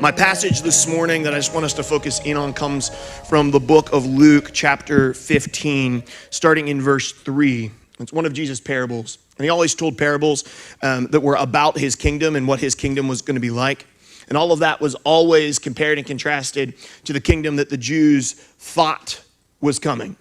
My passage this morning that I just want us to focus in on comes from the book of Luke, chapter 15, starting in verse 3. It's one of Jesus' parables. And he always told parables that were about his kingdom and what his kingdom was going to be like. And all of that was always compared and contrasted to the kingdom that the Jews thought was coming.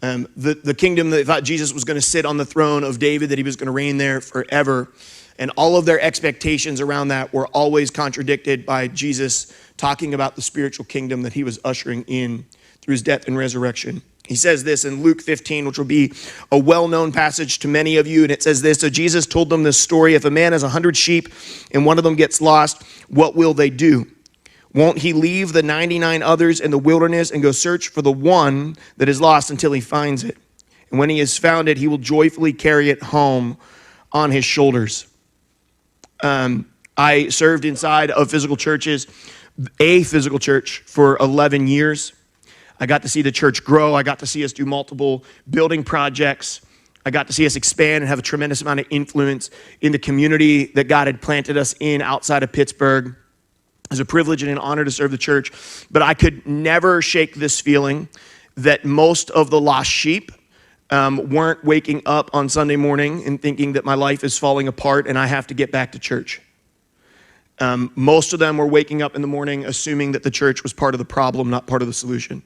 The kingdom that they thought Jesus was going to sit on the throne of David, that he was going to reign there forever. And all of their expectations around that were always contradicted by Jesus talking about the spiritual kingdom that he was ushering in through his death and resurrection. He says this in Luke 15, which will be a well-known passage to many of you. And it says this: so Jesus told them this story. If a man has 100 sheep and one of them gets lost, what will they do? Won't he leave the 99 others in the wilderness and go search for the one that is lost until he finds it? And when he has found it, he will joyfully carry it home on his shoulders. I served inside of a physical church for 11 years. I got to see the church grow. I got to see us do multiple building projects. I got to see us expand and have a tremendous amount of influence in the community that God had planted us in outside of Pittsburgh. It was a privilege and an honor to serve the church, but I could never shake this feeling that most of the lost sheep weren't waking up on Sunday morning and thinking that my life is falling apart and I have to get back to church. Most of them were waking up in the morning assuming that the church was part of the problem, not part of the solution.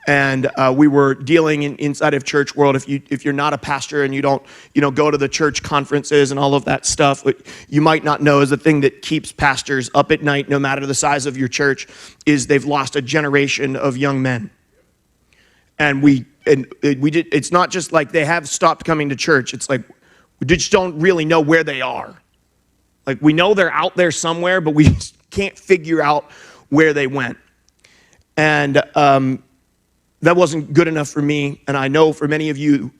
And we were dealing inside of church world. If you're not a pastor and you don't go to the church conferences and all of that stuff, what you might not know is the thing that keeps pastors up at night, no matter the size of your church, is they've lost a generation of young men. And it's not just like they have stopped coming to church. It's like we just don't really know where they are. Like we know they're out there somewhere, but we can't figure out where they went. And that wasn't good enough for me. And I know for many of you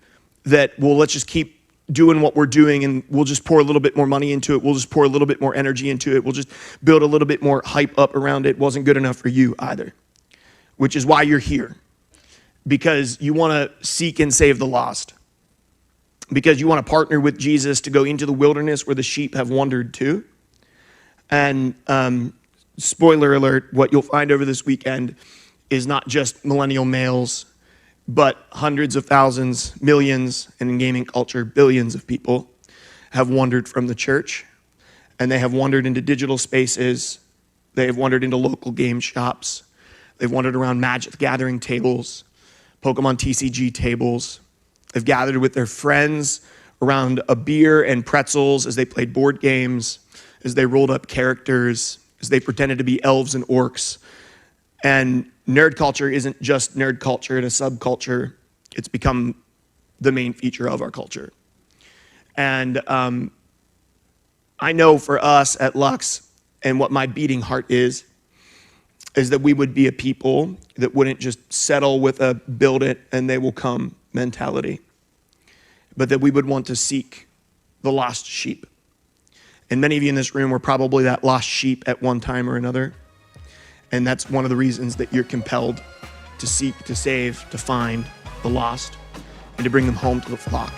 that, well, let's just keep doing what we're doing and we'll just pour a little bit more money into it. We'll just pour a little bit more energy into it. We'll just build a little bit more hype up around it. Wasn't good enough for you either, which is why you're here. Because you want to seek and save the lost. Because you want to partner with Jesus to go into the wilderness where the sheep have wandered to. And spoiler alert, what you'll find over this weekend is not just millennial males, but hundreds of thousands, millions, and in gaming culture, billions of people have wandered from the church. And they have wandered into digital spaces. They have wandered into local game shops. They've wandered around Magic the Gathering tables, Pokemon TCG tables. They've gathered with their friends around a beer and pretzels as they played board games, as they rolled up characters, as they pretended to be elves and orcs. And nerd culture isn't just nerd culture and a subculture. It's become the main feature of our culture. And I know for us at Lutz, and what my beating heart is that we would be a people that wouldn't just settle with a build it and they will come mentality, but that we would want to seek the lost sheep. And many of you in this room were probably that lost sheep at one time or another. And that's one of the reasons that you're compelled to seek, to save, to find the lost, and to bring them home to the flock.